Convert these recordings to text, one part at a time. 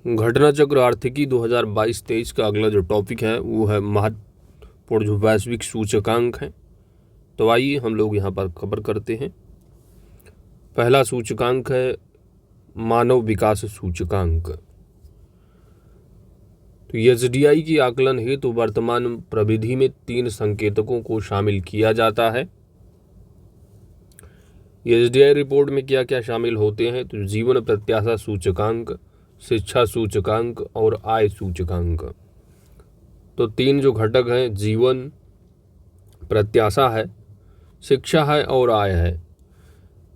घटना चक्र आर्थिकी 2022-23 का अगला जो टॉपिक है वो है महत्वपूर्ण जो वैश्विक सूचकांक हैं। तो आइए हम लोग यहाँ पर कवर करते हैं। पहला सूचकांक है मानव विकास सूचकांक। तो एसडीआई की आकलन हेतु तो वर्तमान प्रविधि में 3 संकेतकों को शामिल किया जाता है। एसडीआई रिपोर्ट में क्या क्या शामिल होते हैं? तो जीवन प्रत्याशा सूचकांक, शिक्षा सूचकांक और आय सूचकांक। तो 3 जो घटक हैं, जीवन प्रत्याशा है, शिक्षा है और आय है।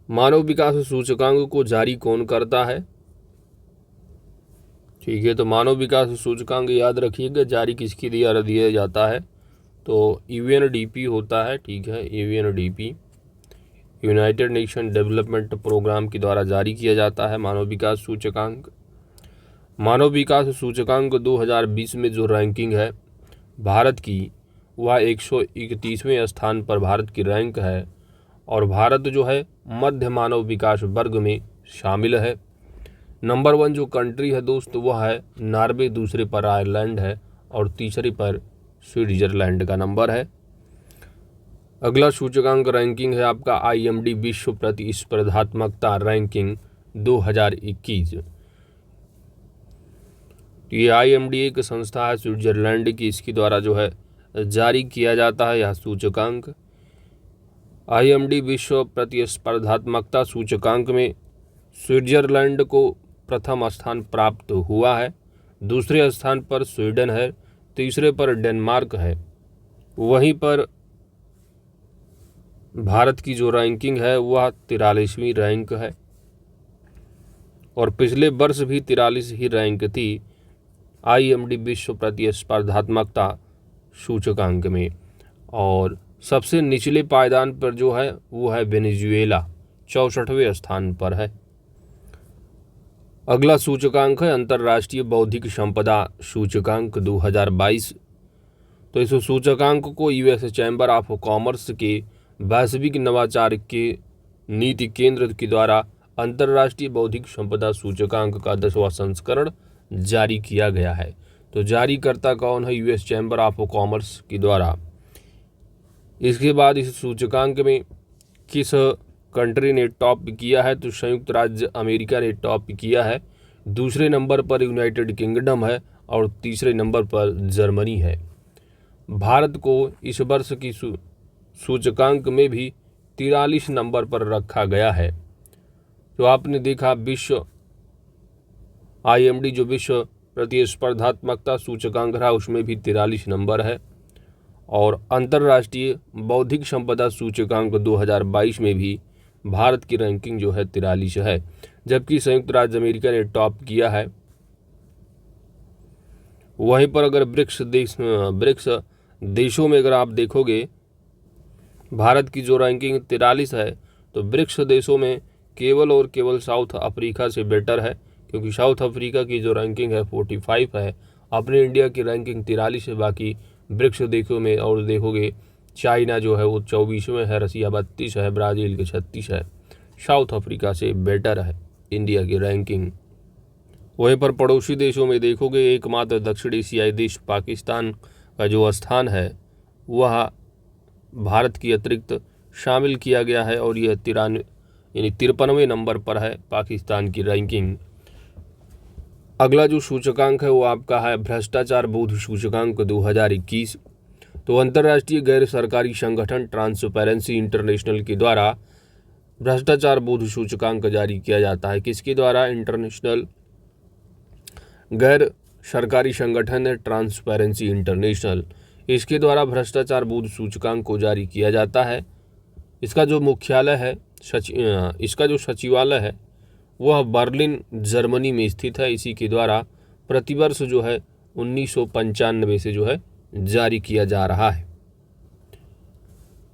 मानव विकास सूचकांक को जारी कौन करता है? ठीक है, तो मानव विकास सूचकांक याद रखिएगा जारी किसके द्वारा दिया जाता है? तो यूएनडीपी होता है। ठीक है, UNDP United Nation Development Programme के द्वारा जारी किया जाता है मानव विकास सूचकांक। मानव विकास सूचकांक 2020 में जो रैंकिंग है भारत की, वह 131वें स्थान पर भारत की रैंक है और भारत जो है मध्य मानव विकास वर्ग में शामिल है। नंबर 1 जो कंट्री है दोस्त वह है नॉर्वे, दूसरे पर आयरलैंड है और तीसरे पर स्विट्जरलैंड का नंबर है। अगला सूचकांक रैंकिंग है आपका IMD विश्व प्रतिस्पर्धात्मकता रैंकिंग 2021। ये IMD एक संस्था है स्विट्जरलैंड की, इसके द्वारा जो है जारी किया जाता है यह सूचकांक। IMD विश्व प्रतिस्पर्धात्मकता सूचकांक में स्विट्जरलैंड को प्रथम स्थान प्राप्त हुआ है, दूसरे स्थान पर स्वीडन है, तीसरे पर डेनमार्क है। वहीं पर भारत की जो रैंकिंग है वह 43वीं रैंक है और पिछले वर्ष भी 43 ही रैंक थी IMD विश्व प्रतिस्पर्धात्मकता सूचकांक में। और सबसे निचले पायदान पर जो है वो है वेनेजुएला, 64वें स्थान पर है। अगला सूचकांक है अंतर्राष्ट्रीय बौद्धिक संपदा सूचकांक 2022। तो इस सूचकांक को US चैम्बर ऑफ कॉमर्स के वैश्विक नवाचार के नीति केंद्र के द्वारा अंतर्राष्ट्रीय बौद्धिक संपदा सूचकांक का 10वां संस्करण जारी किया गया है। तो जारीकर्ता कौन है? US चैम्बर ऑफ कॉमर्स के द्वारा। इसके बाद इस सूचकांक में किस कंट्री ने टॉप किया है? तो संयुक्त राज्य अमेरिका ने टॉप किया है, दूसरे नंबर पर यूनाइटेड किंगडम है और तीसरे नंबर पर जर्मनी है। भारत को इस वर्ष की सूचकांक में भी 43 नंबर पर रखा गया है। तो आपने देखा विश्व IMD जो विश्व प्रतिस्पर्धात्मकता सूचकांक रहा उसमें भी 43 नंबर है और अंतर्राष्ट्रीय बौद्धिक संपदा सूचकांक 2022 में भी भारत की रैंकिंग जो है 43 है, जबकि संयुक्त राज्य अमेरिका ने टॉप किया है। वहीं पर अगर ब्रिक्स देशों में अगर आप देखोगे भारत की जो रैंकिंग 43 है, तो ब्रिक्स देशों में केवल और केवल साउथ अफ्रीका से बेटर है, क्योंकि साउथ अफ्रीका की जो रैंकिंग है 45 है, अपने इंडिया की रैंकिंग 43 है। बाकी ब्रिक्स देशों में और देखोगे चाइना जो है वो 24वें है, रसिया 32 है, ब्राज़ील के 36 है। साउथ अफ्रीका से बेटर है इंडिया की रैंकिंग। वहीं पर पड़ोसी देशों में देखोगे एकमात्र दक्षिण एशियाई देश पाकिस्तान का जो स्थान है वह भारत की अतिरिक्त शामिल किया गया है और यह 53वें नंबर पर है पाकिस्तान की रैंकिंग। अगला जो सूचकांक है वो आपका है भ्रष्टाचार बोध सूचकांक 2021। तो अंतर्राष्ट्रीय गैर सरकारी संगठन ट्रांसपेरेंसी इंटरनेशनल के द्वारा भ्रष्टाचार बोध सूचकांक जारी किया जाता है। किसके द्वारा? इंटरनेशनल गैर सरकारी संगठन है ट्रांसपेरेंसी इंटरनेशनल, इसके द्वारा भ्रष्टाचार बोध सूचकांक को जारी किया जाता है। इसका जो मुख्यालय है इसका जो सचिवालय है वह बर्लिन जर्मनी में स्थित है। इसी के द्वारा प्रतिवर्ष जो है 1995 से जो है जारी किया जा रहा है।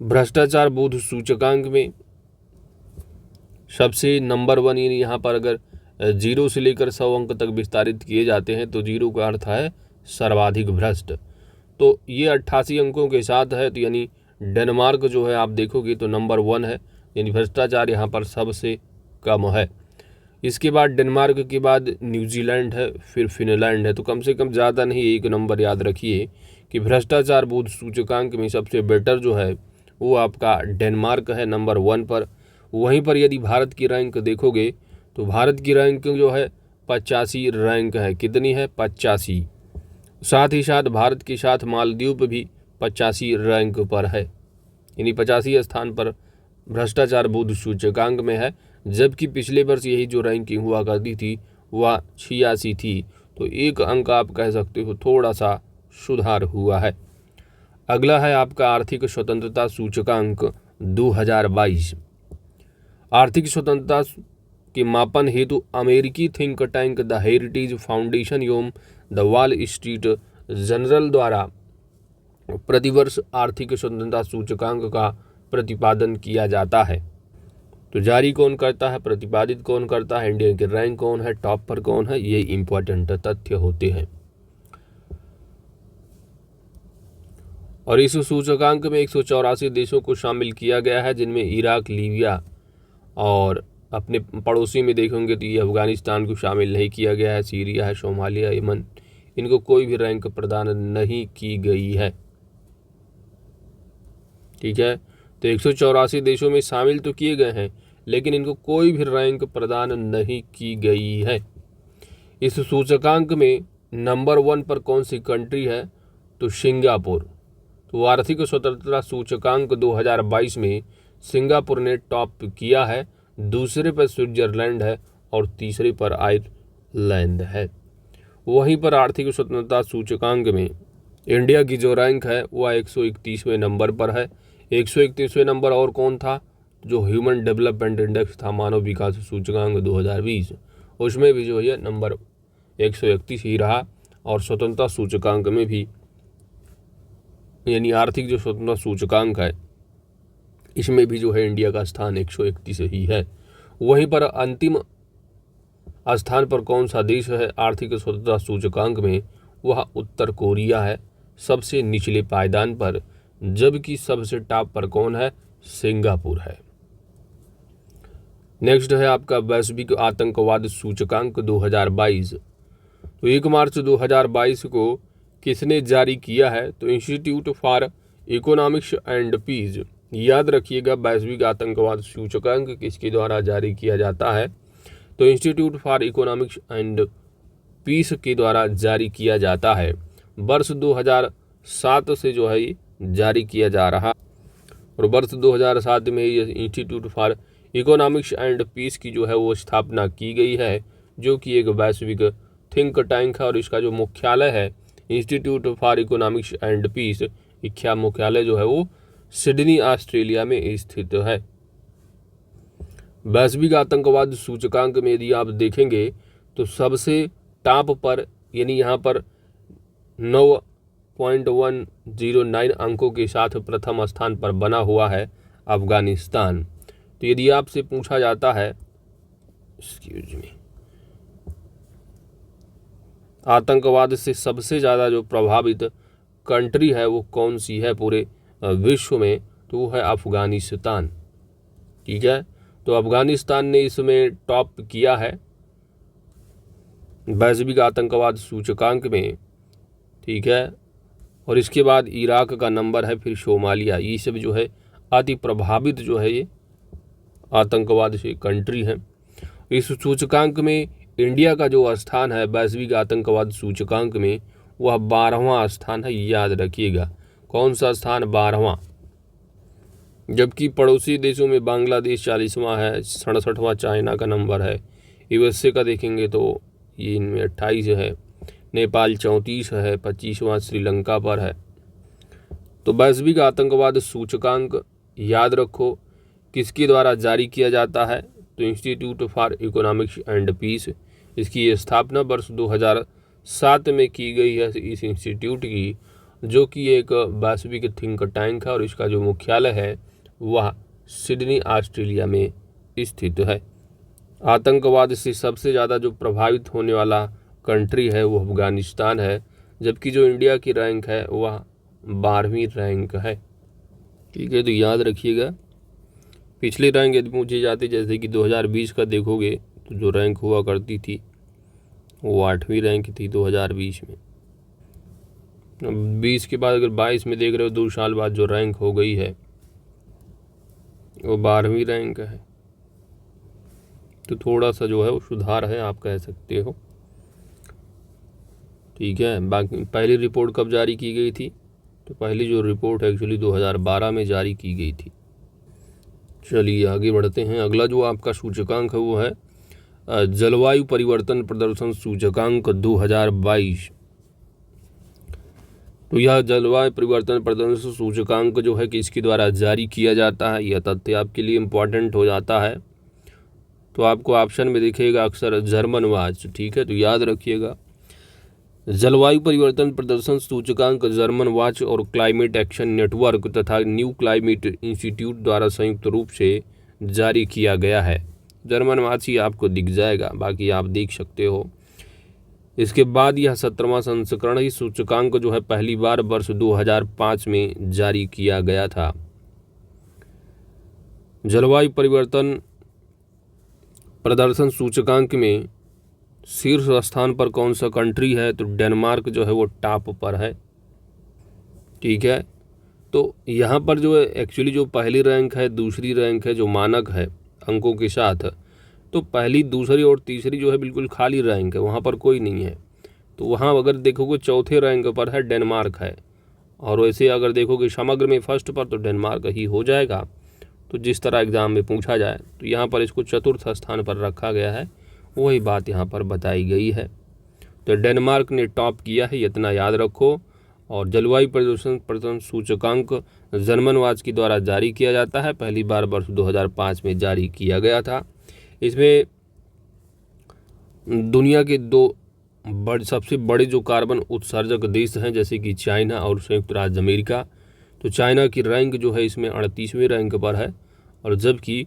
भ्रष्टाचार बोध सूचकांक में सबसे नंबर 1 यहाँ पर अगर 0 से लेकर 100 अंक तक विस्तारित किए जाते हैं तो 0 का अर्थ है सर्वाधिक भ्रष्ट। तो ये 88 अंकों के साथ है, तो यानी डेनमार्क जो है आप देखोगे तो नंबर 1 है, यानी भ्रष्टाचार यहाँ पर सबसे कम है। इसके बाद डेनमार्क के बाद न्यूजीलैंड है, फिर फिनलैंड है। तो कम से कम ज़्यादा नहीं, एक नंबर याद रखिए कि भ्रष्टाचार बोध सूचकांक में सबसे बेटर जो है वो आपका डेनमार्क है नंबर 1 पर। वहीं पर यदि भारत की रैंक देखोगे तो भारत की रैंक जो है 85 रैंक है। कितनी है? 85। साथ ही साथ भारत के साथ मालदीव भी 85 रैंक पर है, यानी 85 स्थान पर भ्रष्टाचार बोध सूचकांक में है। जबकि पिछले वर्ष यही जो रैंकिंग हुआ करती थी वह 86 थी। तो एक अंक आप कह सकते हो थोड़ा सा सुधार हुआ है। अगला है आपका आर्थिक स्वतंत्रता सूचकांक 2022। आर्थिक स्वतंत्रता के मापन हेतु अमेरिकी think tank the heritage foundation एवं द वॉल स्ट्रीट जर्नल द्वारा प्रतिवर्ष आर्थिक स्वतंत्रता सूचकांक का प्रतिपादन किया जाता है। तो जारी कौन करता है, प्रतिपादित कौन करता है, इंडिया की रैंक कौन है, टॉप पर कौन है, ये इंपॉर्टेंट तथ्य होते हैं। और इस सूचकांक में 184 देशों को शामिल किया गया है, जिनमें इराक, लीबिया और अपने पड़ोसी में देखेंगे तो ये अफगानिस्तान को शामिल नहीं किया गया है, सीरिया है, सोमालिया, यमन, इनको कोई भी रैंक प्रदान नहीं की गई है। ठीक है, तो 184 देशों में शामिल तो किए गए हैं लेकिन इनको कोई भी रैंक प्रदान नहीं की गई है। इस सूचकांक में नंबर 1 पर कौन सी कंट्री है? तो सिंगापुर। तो आर्थिक स्वतंत्रता सूचकांक 2022 में सिंगापुर ने टॉप किया है, दूसरे पर स्विट्जरलैंड है और तीसरे पर आयरलैंड है। वहीं पर आर्थिक स्वतंत्रता सूचकांक में इंडिया की जो रैंक है वह 131वें नंबर पर है। 131वें नंबर और कौन था? जो ह्यूमन डेवलपमेंट इंडेक्स था, मानव विकास सूचकांक 2020, उसमें भी जो है नंबर 131 ही रहा। और स्वतंत्रता सूचकांक में भी, यानी आर्थिक जो स्वतंत्रता सूचकांक है इसमें भी जो है इंडिया का स्थान 131 ही है। वहीं पर अंतिम स्थान पर कौन सा देश है आर्थिक स्वतंत्रता सूचकांक में? वह उत्तर कोरिया है, सबसे निचले पायदान पर। जबकि सबसे टॉप पर कौन है? सिंगापुर है। नेक्स्ट है आपका वैश्विक आतंकवाद सूचकांक 2022। तो 1 मार्च 2022 को किसने जारी किया है? तो Institute for Economics and Peace. याद रखिएगा, वैश्विक आतंकवाद सूचकांक किसके द्वारा जारी किया जाता है? तो Institute for Economics and Peace के द्वारा जारी किया जाता है। वर्ष 2007 से जो है ये जारी किया जा रहा, और वर्ष 2007 में ये Institute for Economics and Peace की जो है वो स्थापना की गई है, जो कि एक वैश्विक थिंक टैंक है। और इसका जो मुख्यालय है Institute for Economics and Peace, इसका मुख्यालय जो है वो सिडनी ऑस्ट्रेलिया में स्थित है। वैश्विक आतंकवाद सूचकांक में यदि आप देखेंगे तो सबसे टॉप पर, यानी यहाँ पर 9.109 अंकों के साथ प्रथम स्थान पर बना हुआ है अफगानिस्तान। तो यदि आपसे पूछा जाता है आतंकवाद से सबसे ज़्यादा जो प्रभावित कंट्री है वो कौन सी है पूरे विश्व में, तो वो है अफगानिस्तान। ठीक है, तो अफगानिस्तान ने इसमें टॉप किया है वैश्विक आतंकवाद सूचकांक में। ठीक है, और इसके बाद इराक का नंबर है, फिर सोमालिया। ये सब जो है अति प्रभावित जो है ये आतंकवाद से कंट्री है। इस सूचकांक में इंडिया का जो स्थान है वैश्विक आतंकवाद सूचकांक में वह 12वां स्थान है। याद रखिएगा, कौन सा स्थान? 12वां। जबकि पड़ोसी देशों में बांग्लादेश 40वां है, 67वां चाइना का नंबर है, यूएसए का देखेंगे तो ये इनमें 28 है, नेपाल 34 है, 25वां श्रीलंका पर है। तो वैश्विक आतंकवाद सूचकांक याद रखो किसके द्वारा जारी किया जाता है? तो Institute for Economics and Peace. इसकी स्थापना वर्ष 2007 में की गई है इस इंस्टीट्यूट की, जो कि एक वैश्विक थिंक टैंक है और इसका जो मुख्यालय है वह सिडनी ऑस्ट्रेलिया में स्थित है। आतंकवाद से सबसे ज़्यादा जो प्रभावित होने वाला कंट्री है वो अफगानिस्तान है, जबकि जो इंडिया की रैंक है वह 12वीं रैंक है। ठीक है, तो याद रखिएगा पिछली रैंक यदि पूछी जाती, जैसे कि 2020 का देखोगे तो जो रैंक हुआ करती थी वो 8वीं रैंक थी 2020 में। 20 के बाद अगर 22 में देख रहे हो 2 साल बाद जो रैंक हो गई है वो 12वीं रैंक है। तो थोड़ा सा जो है वो सुधार है, आप कह सकते हो। ठीक है, बाकी पहली रिपोर्ट कब जारी की गई थी? तो पहली जो रिपोर्ट एक्चुअली 2012 में जारी की गई थी। चलिए आगे बढ़ते हैं। अगला जो आपका सूचकांक है वो है जलवायु परिवर्तन प्रदर्शन सूचकांक 2022। तो यह जलवायु परिवर्तन प्रदर्शन सूचकांक जो है किसके द्वारा जारी किया जाता है, यह तथ्य आपके लिए इम्पॉर्टेंट हो जाता है। तो आपको ऑप्शन में दिखेगा अक्सर जर्मन वाच। ठीक है, तो याद रखिएगा जलवायु परिवर्तन प्रदर्शन सूचकांक जर्मन वाच और क्लाइमेट एक्शन नेटवर्क तथा न्यू क्लाइमेट इंस्टीट्यूट द्वारा संयुक्त रूप से जारी किया गया है। जर्मन वाच ही आपको दिख जाएगा, बाकी आप देख सकते हो। इसके बाद यह 17वां संस्करण ही सूचकांक जो है पहली बार वर्ष 2005 में जारी किया गया था। जलवायु परिवर्तन प्रदर्शन सूचकांक में शीर्ष स्थान पर कौन सा कंट्री है? तो डेनमार्क जो है वो टॉप पर है। ठीक है, तो यहाँ पर जो है एक्चुअली जो पहली रैंक है, दूसरी रैंक है जो मानक है अंकों के साथ, तो पहली, दूसरी और तीसरी जो है बिल्कुल खाली रैंक है, वहाँ पर कोई नहीं है। तो वहाँ अगर देखोगे चौथे रैंक पर है डेनमार्क है, और वैसे अगर देखोगे समग्र में फर्स्ट पर तो डेनमार्क ही हो जाएगा। तो जिस तरह एग्ज़ाम में पूछा जाए तो यहाँ पर इसको चतुर्थ स्थान पर रखा गया है, वही बात यहाँ पर बताई गई है। तो डेनमार्क ने टॉप किया है, इतना याद रखो। और जलवायु प्रदर्शन सूचकांक जर्मन वाच के द्वारा जारी किया जाता है, पहली बार वर्ष 2005 में जारी किया गया था। इसमें दुनिया के 2 सबसे बड़े जो कार्बन उत्सर्जक देश हैं जैसे कि चाइना और संयुक्त राज्य अमेरिका। तो चाइना की रैंक जो है इसमें 38वें रैंक पर है, और जबकि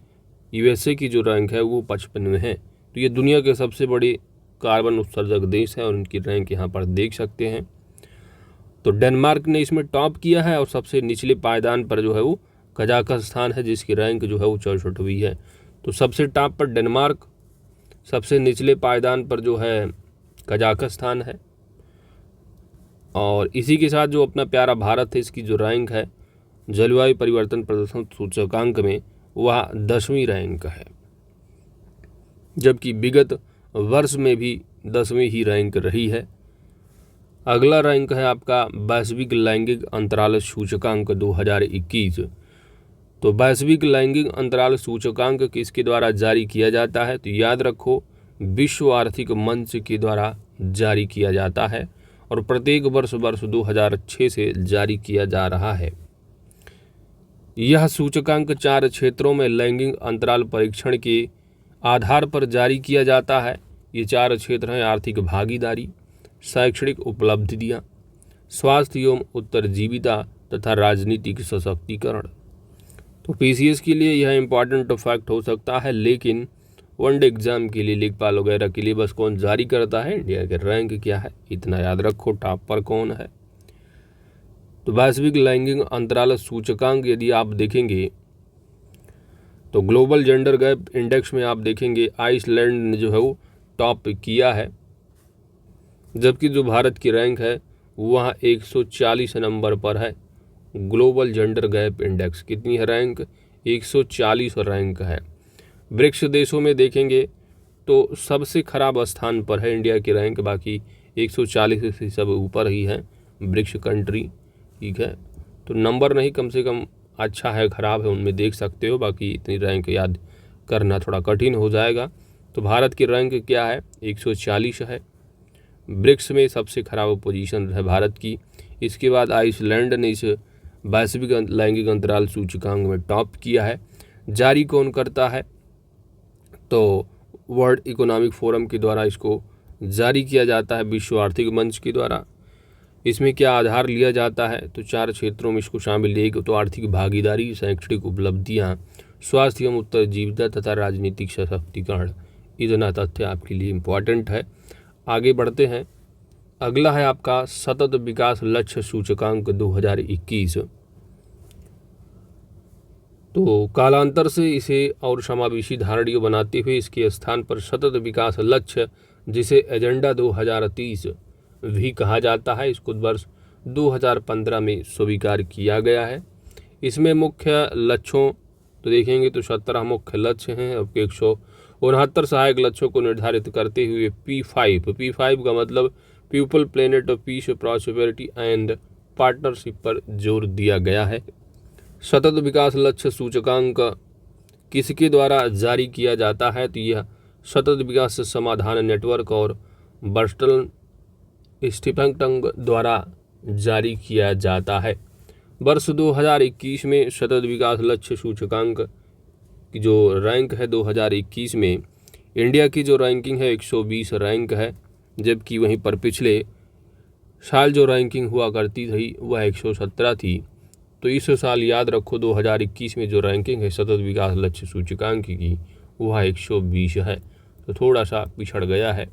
यूएसए की जो रैंक है वो 55वें है। तो ये दुनिया के सबसे बड़े कार्बन उत्सर्जक देश हैं और उनकी रैंक यहाँ पर देख सकते हैं। तो डेनमार्क ने इसमें टॉप किया है, और सबसे निचले पायदान पर जो है वो कजाकिस्तान है जिसकी रैंक जो है वो 64वीं है। तो सबसे टॉप पर डेनमार्क, सबसे निचले पायदान पर जो है कजाकिस्तान है। और इसी के साथ जो अपना प्यारा भारत है, इसकी जो रैंक है जलवायु परिवर्तन प्रदर्शन सूचकांक में वह 10वीं रैंक है, जबकि विगत वर्ष में भी 10वीं ही रैंक रही है। अगला रैंक है आपका वैश्विक लैंगिक अंतराल सूचकांक 2021। तो वैश्विक लैंगिक अंतराल सूचकांक किसके द्वारा जारी किया जाता है? तो याद रखो विश्व आर्थिक मंच के द्वारा जारी किया जाता है, और प्रत्येक वर्ष 2006 से जारी किया जा रहा है। यह सूचकांक 4 क्षेत्रों में लैंगिक अंतराल परीक्षण के आधार पर जारी किया जाता है। ये 4 क्षेत्र हैं आर्थिक भागीदारी, शैक्षणिक उपलब्धियाँ, स्वास्थ्य एवं उत्तरजीविता तथा राजनीतिक सशक्तिकरण। तो पीसीएस के लिए यह इम्पॉर्टेंट फैक्ट हो सकता है, लेकिन वनडे एग्जाम के लिए, लेखपाल वगैरह के लिए बस कौन जारी करता है, इंडिया के रैंक क्या है, इतना याद रखो, टॉप पर कौन है। तो वैश्विक लैंगिक अंतराल सूचकांक यदि आप देखेंगे तो ग्लोबल जेंडर गैप इंडेक्स में आप देखेंगे आइसलैंड ने जो है वो टॉप किया है, जबकि जो भारत की रैंक है वह 140 नंबर पर है। ग्लोबल जेंडर गैप इंडेक्स कितनी है रैंक? 140 रैंक है। ब्रिक्स देशों में देखेंगे तो सबसे खराब स्थान पर है इंडिया की रैंक, बाकी 140 से सब ऊपर ही है ब्रिक्स कंट्री। ठीक है, तो नंबर नहीं, कम से कम अच्छा है खराब है उनमें देख सकते हो, बाकी इतनी रैंक याद करना थोड़ा कठिन हो जाएगा। तो भारत की रैंक क्या है? 140 है। ब्रिक्स में सबसे खराब पोजीशन है भारत की। इसके बाद आइसलैंड ने इस वैश्विक लैंगिक अंतराल सूचकांक में टॉप किया है। जारी कौन करता है? तो वर्ल्ड इकोनॉमिक फोरम के द्वारा इसको जारी किया जाता है, विश्व आर्थिक मंच के द्वारा। इसमें क्या आधार लिया जाता है? तो 4 क्षेत्रों में इसको शामिल एक तो आर्थिक भागीदारी, शैक्षणिक उपलब्धियाँ, स्वास्थ्य एवं उत्तरजीविता तथा राजनीतिक सशक्तिकरण। इतना तथ्य आपके लिए इम्पॉर्टेंट है। आगे बढ़ते हैं। अगला है आपका सतत विकास लक्ष्य सूचकांक 2021। तो कालांतर से इसे और समावेशी धारणीय बनाते हुए इसके स्थान पर सतत विकास लक्ष्य, जिसे एजेंडा 2030 भी कहा जाता है, इसको वर्ष 2015 में स्वीकार किया गया है। इसमें मुख्य लक्ष्यों तो देखेंगे तो 17 मुख्य लक्ष्य हैं और 169 सहायक लक्ष्यों को निर्धारित करते हुए P5 का मतलब people, planet, peace, prosperity and partnership पर जोर दिया गया है। सतत विकास लक्ष्य सूचकांक किसके द्वारा जारी किया जाता है, तो यह सतत विकास समाधान नेटवर्क और बर्टन स्टीफनटन द्वारा जारी किया जाता है। वर्ष 2021 में सतत विकास लक्ष्य सूचकांक की जो रैंक है 2021 में इंडिया की जो रैंकिंग है 120 रैंक है, जबकि वहीं पर पिछले साल जो रैंकिंग हुआ करती थी वह 117 थी। तो इस साल याद रखो 2021 में जो रैंकिंग है सतत विकास लक्ष्य सूचकांक की वह 120 है, तो थोड़ा सा पिछड़ गया है।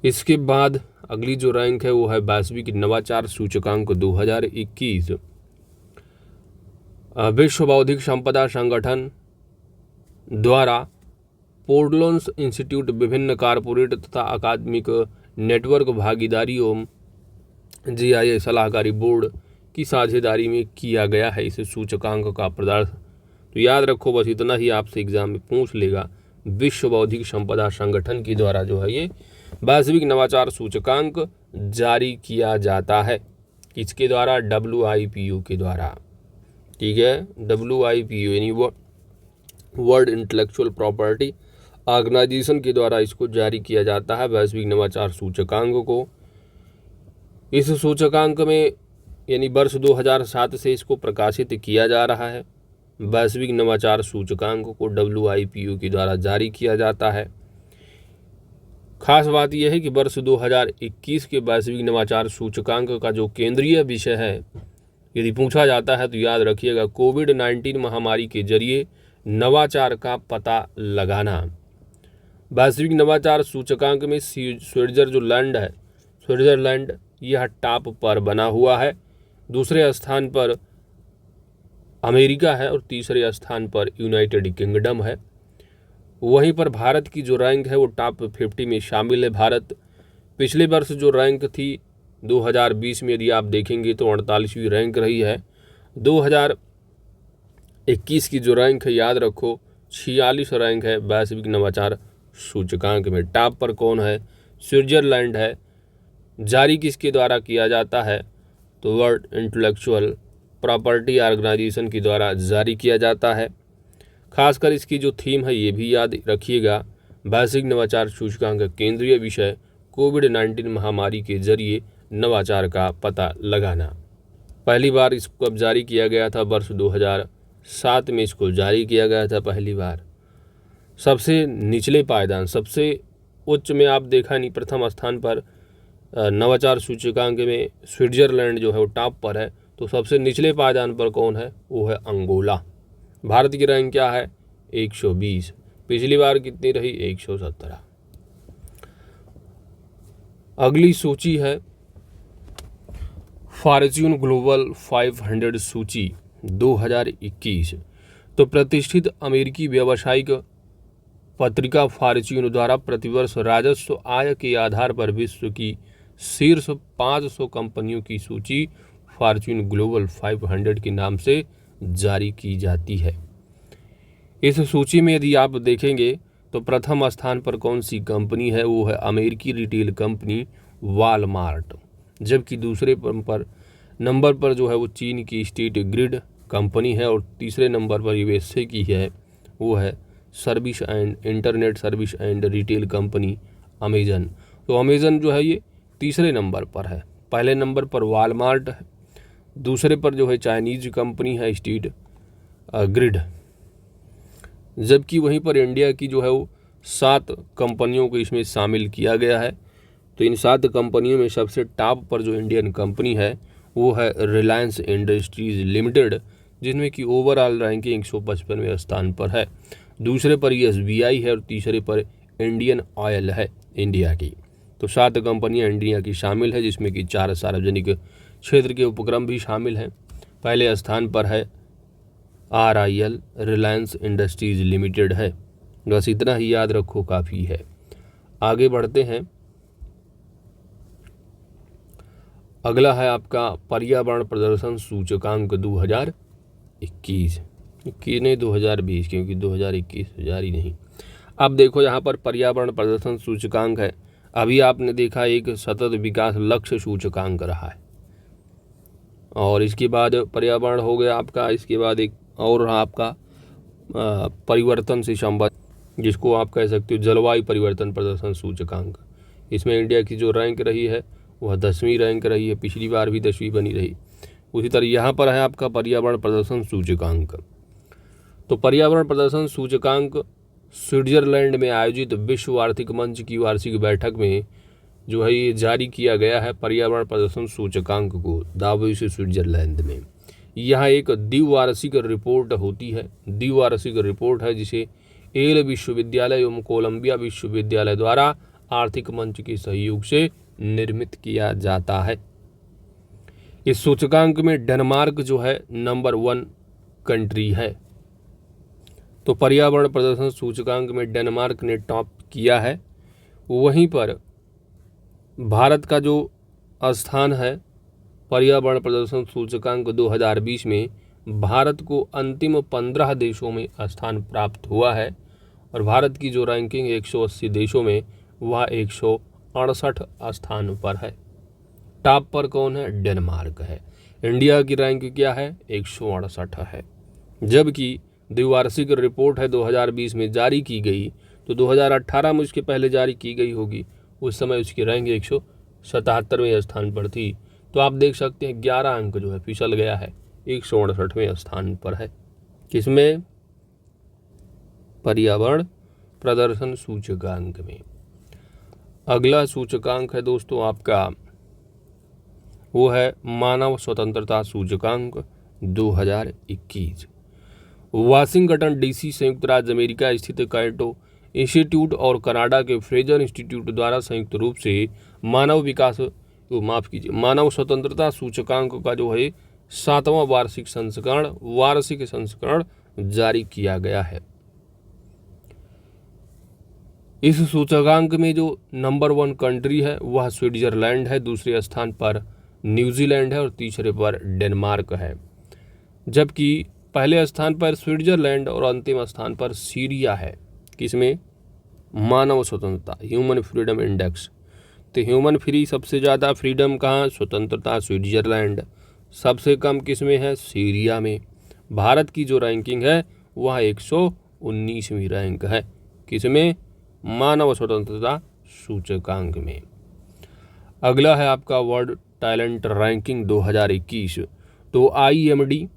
इसके बाद अगली जो रैंक है वो है वैश्विक नवाचार सूचकांक 2021। विश्व बौद्धिक संपदा संगठन द्वारा पोर्टलोन्स इंस्टीट्यूट विभिन्न कारपोरेट तथा अकादमिक नेटवर्क भागीदारियों GIA सलाहकारी बोर्ड की साझेदारी में किया गया है इस सूचकांक का प्रदर्शन। तो याद रखो बस इतना ही, आपसे एग्जाम में पूछ लेगा। विश्व बौद्धिक संपदा संगठन के द्वारा जो है ये वैश्विक नवाचार सूचकांक जारी किया जाता है। किसके द्वारा? WIPO के द्वारा। ठीक है, WIPO यानी वर्ल्ड इंटेलेक्चुअल प्रॉपर्टी ऑर्गेनाइजेशन के द्वारा इसको जारी किया जाता है वैश्विक नवाचार सूचकांक को। इस सूचकांक में यानी वर्ष 2007 से इसको प्रकाशित किया जा रहा है। वैश्विक नवाचार सूचकांक को WIPO के द्वारा जारी किया जाता है। खास बात यह है कि वर्ष 2021 के वैश्विक नवाचार सूचकांक का जो केंद्रीय विषय है यदि पूछा जाता है तो याद रखिएगा कोविड-19 महामारी के जरिए नवाचार का पता लगाना। वैश्विक नवाचार सूचकांक में स्विट्जरलैंड यह टॉप पर बना हुआ है। दूसरे स्थान पर अमेरिका है और तीसरे स्थान पर यूनाइटेड किंगडम है। वहीं पर भारत की जो रैंक है वो टॉप 50 में शामिल है। भारत पिछले वर्ष जो रैंक थी 2020 में यदि आप देखेंगे तो 48वीं रैंक रही है। 2021 की जो रैंक है याद रखो 46 रैंक है वैश्विक नवाचार सूचकांक में। टॉप पर कौन है? स्विट्जरलैंड है। जारी किसके द्वारा किया जाता है? तो वर्ल्ड इंटेलेक्चुअल प्रॉपर्टी ऑर्गेनाइजेशन के द्वारा जारी किया जाता है। खासकर इसकी जो थीम है ये भी याद रखिएगा, वैश्विक नवाचार सूचकांक का केंद्रीय विषय कोविड-19 महामारी के जरिए नवाचार का पता लगाना। पहली बार इसको अब जारी किया गया था वर्ष 2007 में इसको जारी किया गया था पहली बार। सबसे निचले पायदान, सबसे उच्च में आप देखा नहीं, प्रथम स्थान पर नवाचार सूचकांक में स्विट्जरलैंड जो है वो टॉप पर है। तो सबसे निचले पायदान पर कौन है? वो है अंगोला। भारत की रैंक क्या है? 120। पिछली बार कितनी रही? 117। अगली सूची है फॉर्च्यून ग्लोबल 500 सूची 2021। तो प्रतिष्ठित अमेरिकी व्यावसायिक पत्रिका फॉर्च्यून द्वारा प्रतिवर्ष राजस्व आय के आधार पर विश्व की शीर्ष 500 कंपनियों की सूची फॉर्च्यून ग्लोबल 500 के नाम से जारी की जाती है। इस सूची में यदि आप देखेंगे तो प्रथम स्थान पर कौन सी कंपनी है? वो है अमेरिकी रिटेल कंपनी वॉलमार्ट। जबकि दूसरे नंबर पर जो है वो चीन की स्टेट ग्रिड कंपनी है और तीसरे नंबर पर USA की है वो है service and internet service and retail company Amazon. तो अमेजन जो है ये तीसरे नंबर पर है। पहले नंबर पर वॉलमार्ट है, दूसरे पर जो है चाइनीज कंपनी है स्टेट ग्रिड। जबकि वहीं पर इंडिया की जो है वो 7 कंपनियों को इसमें शामिल किया गया है। तो इन 7 कंपनियों में सबसे टॉप पर जो इंडियन कंपनी है वो है रिलायंस इंडस्ट्रीज लिमिटेड, जिनमें की ओवरऑल रैंकिंग 155वें स्थान पर है। दूसरे पर SBI है और तीसरे पर इंडियन ऑयल है इंडिया की। तो 7 कंपनियां इंडिया की शामिल है, जिसमें कि 4 सार्वजनिक क्षेत्र के उपक्रम भी शामिल हैं। पहले स्थान पर है RIL रिलायंस इंडस्ट्रीज लिमिटेड है। बस इतना ही याद रखो, काफ़ी है। आगे बढ़ते हैं। अगला है आपका पर्यावरण प्रदर्शन सूचकांक 2021 नहीं 2020, क्योंकि 2021 जारी नहीं। अब देखो यहाँ पर पर्यावरण प्रदर्शन सूचकांक है। अभी आपने देखा एक सतत विकास लक्ष्य सूचकांक रहा है, और इसके बाद पर्यावरण हो गया आपका। इसके बाद एक और रहा आपका परिवर्तन से संबंध, जिसको आप कह सकते हो जलवायु परिवर्तन प्रदर्शन सूचकांक। इसमें इंडिया की जो रैंक रही है वह 10वीं रैंक रही है, पिछली बार भी 10वीं बनी रही। उसी तरह यहाँ पर है आपका पर्यावरण प्रदर्शन सूचकांक। तो पर्यावरण प्रदर्शन सूचकांक स्विट्जरलैंड में आयोजित विश्व आर्थिक मंच की वार्षिक बैठक में जो है ये जारी किया गया है पर्यावरण प्रदर्शन सूचकांक को, दावोस स्विट्जरलैंड में। यह एक द्विवार्षिक रिपोर्ट होती है, द्विवार्षिक रिपोर्ट है जिसे येल विश्वविद्यालय एवं कोलंबिया विश्वविद्यालय द्वारा आर्थिक मंच के सहयोग से निर्मित किया जाता है। इस सूचकांक में डेनमार्क जो है नंबर 1 कंट्री है। तो पर्यावरण प्रदर्शन सूचकांक में डेनमार्क ने टॉप किया है। वहीं पर भारत का जो स्थान है पर्यावरण प्रदर्शन सूचकांक 2020 में, भारत को अंतिम 15 देशों में स्थान प्राप्त हुआ है। और भारत की जो रैंकिंग 180 देशों में, वह 168 स्थान पर है। टॉप पर कौन है? डेनमार्क है। इंडिया की रैंक क्या है? 168 है। जबकि द्विवार्षिक रिपोर्ट है 2020 में जारी की गई, तो 2018 में उसके पहले जारी की गई होगी, उस समय उसकी रैंक 177वें स्थान पर थी। तो आप देख सकते हैं 11 अंक जो है फिसल गया है, 168वें स्थान पर है। किसमें? पर्यावरण प्रदर्शन सूचकांक में। अगला सूचकांक है दोस्तों आपका, वो है मानव स्वतंत्रता सूचकांक 2021। वाशिंगटन DC संयुक्त राज्य अमेरिका स्थित कैटो इंस्टीट्यूट और कनाडा के फ्रेजर इंस्टीट्यूट द्वारा संयुक्त रूप से मानव स्वतंत्रता सूचकांक का जो है 7वां वार्षिक संस्करण जारी किया गया है। इस सूचकांक में जो नंबर 1 कंट्री है वह स्विट्जरलैंड है, दूसरे स्थान पर न्यूजीलैंड है और तीसरे पर डेनमार्क है। जबकि पहले स्थान पर स्विट्जरलैंड और अंतिम स्थान पर सीरिया है। किसमें? मानव स्वतंत्रता, ह्यूमन फ्रीडम इंडेक्स। तो ह्यूमन फ्री सबसे ज़्यादा फ्रीडम कहाँ? स्वतंत्रता स्विट्जरलैंड। सबसे कम किसमें है? सीरिया में। भारत की जो रैंकिंग है वह 119वीं रैंक है। किसमें? मानव स्वतंत्रता सूचकांक में। अगला है आपका वर्ल्ड टैलेंट रैंकिंग 2021। तो IMD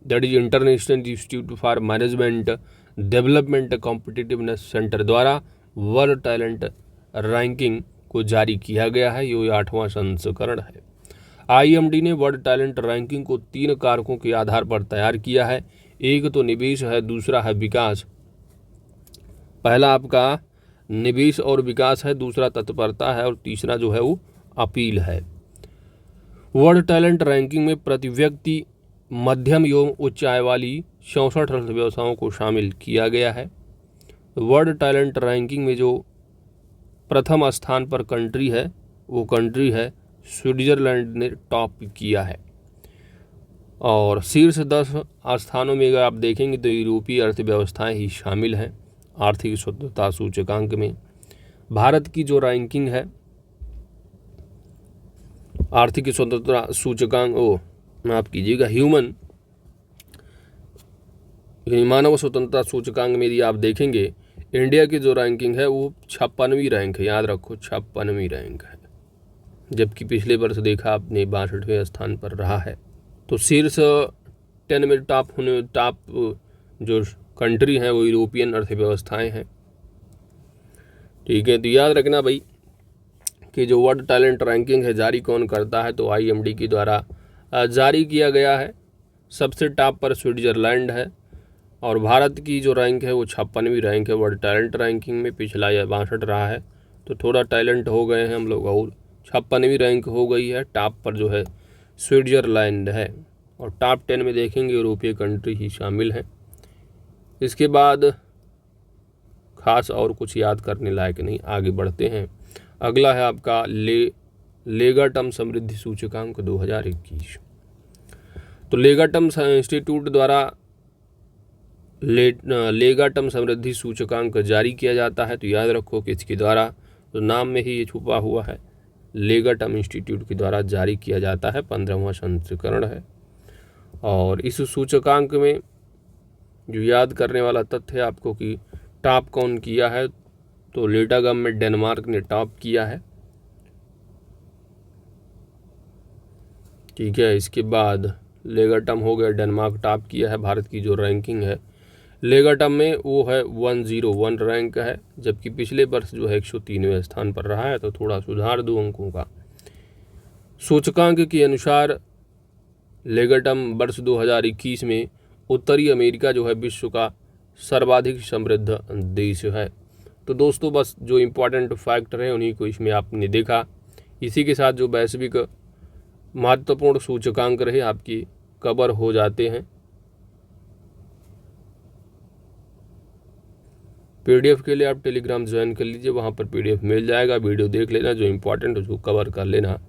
that is international institute for management development competitiveness centre द्वारा वर्ल्ड टैलेंट रैंकिंग को जारी किया गया है। ये 8वां संस्करण है। IMD ने वर्ल्ड टैलेंट रैंकिंग को 3 कारकों के आधार पर तैयार किया है। एक तो निवेश है, दूसरा है विकास। पहला आपका निवेश और विकास है, दूसरा तत्परता है और तीसरा जो है वो अपील है। वर्ल्ड टैलेंट रैंकिंग में प्रति व्यक्ति मध्यम एवं उच्च आय वाली 64 अर्थव्यवस्थाओं को शामिल किया गया है। वर्ल्ड टैलेंट रैंकिंग में जो प्रथम स्थान पर कंट्री है वो कंट्री है स्विट्जरलैंड ने टॉप किया है। और शीर्ष 10 स्थानों में अगर आप देखेंगे तो यूरोपीय अर्थव्यवस्थाएं ही शामिल हैं आर्थिक स्वतंत्रता सूचकांक में। भारत की जो रैंकिंग है आर्थिक स्वतंत्रता सूचकांक, माफ कीजिएगा, मानव स्वतंत्रता सूचकांक में यदि आप देखेंगे इंडिया की जो रैंकिंग है वो 56वीं रैंक है। याद रखो 56वीं रैंक है, जबकि पिछले वर्ष देखा आपने 62वें स्थान पर रहा है। तो शीर्ष 10 में टॉप जो कंट्री हैं वो यूरोपियन अर्थव्यवस्थाएं हैं। ठीक है, तो याद रखना भाई कि जो वर्ल्ड टैलेंट रैंकिंग है जारी कौन करता है? तो IMD के द्वारा जारी किया गया है। सबसे टॉप पर स्विट्जरलैंड है और भारत की जो रैंक है वो 56वीं रैंक है वर्ल्ड टैलेंट रैंकिंग में। पिछला यह 62 रहा है, तो थोड़ा टैलेंट हो गए हैं हम लोग और 56वीं रैंक हो गई है। टॉप पर जो है स्विट्जरलैंड है और टॉप 10 में देखेंगे यूरोपीय कंट्री ही शामिल हैं। इसके बाद खास और कुछ याद करने लायक नहीं, आगे बढ़ते हैं। अगला है आपका लेगाटम समृद्धि सूचकांक 2021। तो लेगाटम इंस्टीट्यूट द्वारा लेगाटम समृद्धि सूचकांक जारी किया जाता है। तो याद रखो कि इसके द्वारा, तो नाम में ही ये छुपा हुआ है, लेगाटम इंस्टीट्यूट के द्वारा जारी किया जाता है, 15वां संस्करण है। और इस सूचकांक में जो याद करने वाला तथ्य है आपको कि टॉप कौन किया है, तो लेटागम में डेनमार्क ने टॉप किया है। ठीक है, इसके बाद लेगाटम हो गया, डेनमार्क टॉप किया है। भारत की जो रैंकिंग है लेगाटम में वो है 101 रैंक है, जबकि पिछले वर्ष जो है 103वें स्थान पर रहा है। तो थोड़ा सुधार दो अंकों का। सूचकांक के अनुसार लेगाटम वर्ष 2021 में उत्तरी अमेरिका जो है विश्व का सर्वाधिक समृद्ध देश है। तो दोस्तों बस जो इम्पोर्टेंट फैक्टर है उन्हीं को इसमें आपने देखा। इसी के साथ जो वैश्विक महत्वपूर्ण सूचकांक रहे आपकी कवर हो जाते हैं। पीडीएफ के लिए आप टेलीग्राम ज्वाइन कर लीजिए, वहाँ पर पीडीएफ मिल जाएगा। वीडियो देख लेना, जो इम्पोर्टेंट उसको कवर कर लेना।